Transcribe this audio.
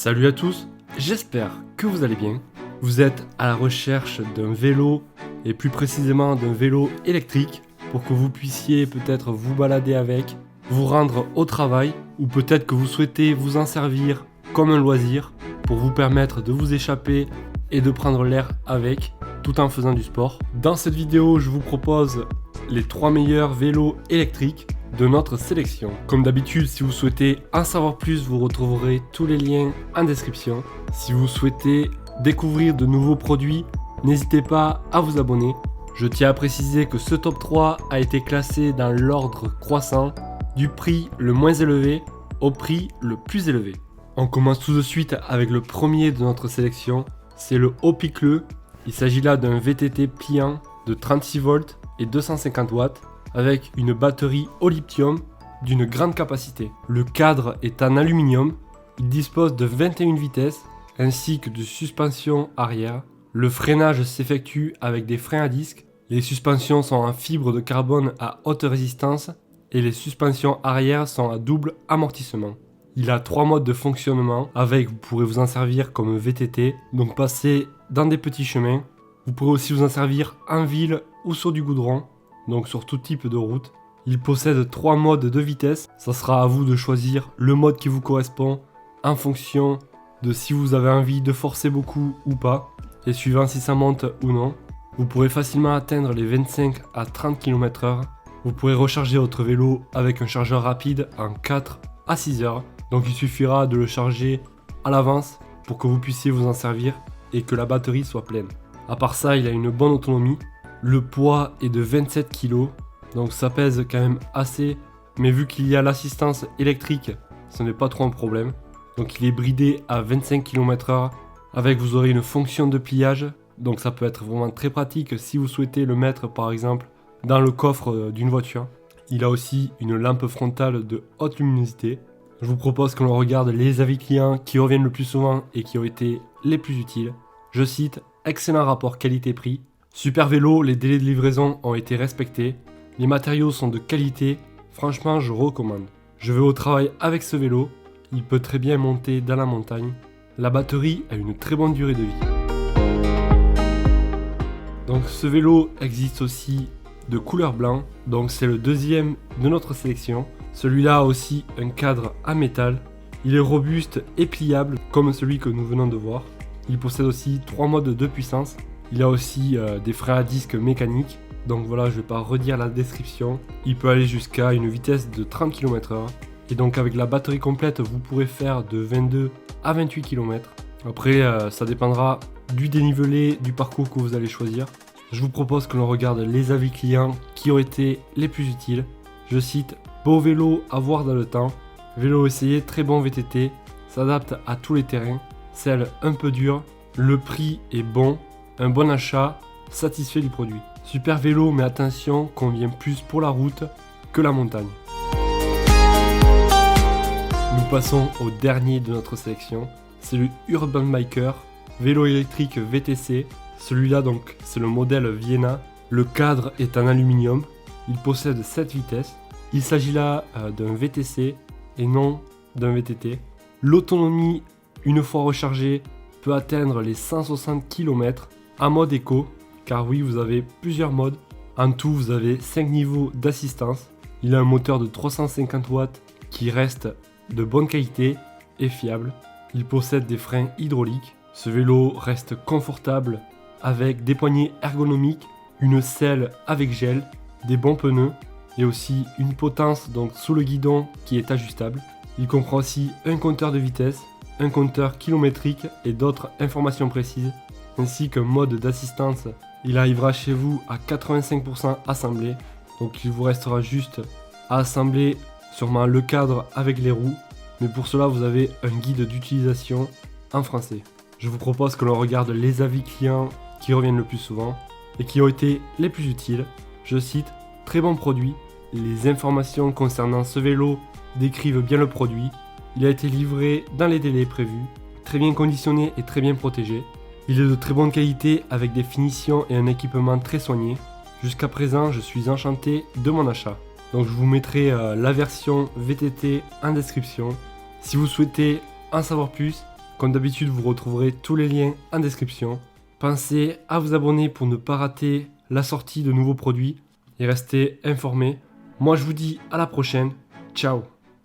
Salut à tous, j'espère que vous allez bien. Vous êtes à la recherche d'un vélo et plus précisément d'un vélo électrique pour que vous puissiez peut-être vous balader avec, vous rendre au travail ou peut-être que vous souhaitez vous en servir comme un loisir pour vous permettre de vous échapper et de prendre l'air avec tout en faisant du sport. Dans cette vidéo, je vous propose les 3 meilleurs vélos électriques de notre sélection. Comme d'habitude, si vous souhaitez en savoir plus, vous retrouverez tous les liens en description. Si vous souhaitez découvrir de nouveaux produits, n'hésitez pas à vous abonner. Je tiens à préciser que ce top 3 a été classé dans l'ordre croissant du prix le moins élevé au prix le plus élevé. On commence tout de suite avec le premier de notre sélection, c'est le Hopicleux. Il s'agit là d'un VTT pliant de 36 volts et 250 watts avec une batterie au lithium d'une grande capacité. Le cadre est en aluminium, il dispose de 21 vitesses ainsi que de suspension arrière. Le freinage s'effectue avec des freins à disque. Les suspensions sont en fibre de carbone à haute résistance et les suspensions arrière sont à double amortissement. Il a 3 modes de fonctionnement avec, vous pourrez vous en servir comme VTT, donc passer dans des petits chemins. Vous pourrez aussi vous en servir en ville ou sur du goudron, donc sur tout type de route. Il possède 3 modes de vitesse, ça sera à vous de choisir le mode qui vous correspond en fonction de si vous avez envie de forcer beaucoup ou pas, et suivant si ça monte ou non. Vous pourrez facilement atteindre les 25 à 30 km/h. Vous pourrez recharger votre vélo avec un chargeur rapide en 4 à 6 heures. Donc il suffira de le charger à l'avance pour que vous puissiez vous en servir et que la batterie soit pleine. À part ça, il a une bonne autonomie. Le poids est de 27 kg, donc ça pèse quand même assez. Mais vu qu'il y a l'assistance électrique, ce n'est pas trop un problème. Donc il est bridé à 25 km/h. Avec, vous aurez une fonction de pliage. Donc ça peut être vraiment très pratique si vous souhaitez le mettre par exemple dans le coffre d'une voiture. Il a aussi une lampe frontale de haute luminosité. Je vous propose que l'on regarde les avis clients qui reviennent le plus souvent et qui ont été les plus utiles. Je cite, excellent rapport qualité-prix. Super vélo, les délais de livraison ont été respectés. Les matériaux sont de qualité. Franchement, je recommande. Je vais au travail avec ce vélo. Il peut très bien monter dans la montagne. La batterie a une très bonne durée de vie. Donc ce vélo existe aussi de couleur blanc. Donc c'est le deuxième de notre sélection. Celui-là a aussi un cadre en métal. Il est robuste et pliable comme celui que nous venons de voir. Il possède aussi 3 modes de puissance. Il a aussi des freins à disque mécaniques. Donc voilà, je ne vais pas redire la description. Il peut aller jusqu'à une vitesse de 30 km/h. Et donc avec la batterie complète, vous pourrez faire de 22 à 28 km. Après, ça dépendra du dénivelé, du parcours que vous allez choisir. Je vous propose que l'on regarde les avis clients qui ont été les plus utiles. Je cite, beau vélo à voir dans le temps. Vélo essayé, très bon VTT. S'adapte à tous les terrains. Selle un peu dur. Le prix est bon. Un bon achat, satisfait du produit. Super vélo, mais attention, convient plus pour la route que la montagne. Nous passons au dernier de notre sélection. C'est le Urban Biker, vélo électrique VTC. Celui-là donc, c'est le modèle Vienna. Le cadre est en aluminium. Il possède 7 vitesses. Il s'agit là d'un VTC et non d'un VTT. L'autonomie, une fois rechargée, peut atteindre les 160 km en mode éco, car oui, vous avez plusieurs modes. En tout, vous avez 5 niveaux d'assistance. Il a un moteur de 350 watts qui reste de bonne qualité et fiable. Il possède des freins hydrauliques. Ce vélo reste confortable avec des poignées ergonomiques, une selle avec gel, des bons pneus et aussi une potence donc sous le guidon qui est ajustable. Il comprend aussi un compteur de vitesse, un compteur kilométrique et d'autres informations précises, ainsi qu'un mode d'assistance. Il arrivera chez vous à 85% assemblé, donc il vous restera juste à assembler sûrement le cadre avec les roues, mais pour cela vous avez un guide d'utilisation en français. Je vous propose que l'on regarde les avis clients qui reviennent le plus souvent et qui ont été les plus utiles. Je cite, très bon produit, les informations concernant ce vélo décrivent bien le produit, il a été livré dans les délais prévus, très bien conditionné et très bien protégé. Il est de très bonne qualité avec des finitions et un équipement très soigné. Jusqu'à présent, je suis enchanté de mon achat. Donc je vous mettrai la version VTT en description. Si vous souhaitez en savoir plus, Comme d'habitude, vous retrouverez tous les liens en description. Pensez à vous abonner pour ne pas rater la sortie de nouveaux produits et rester informés. Moi, je vous dis à la prochaine. Ciao!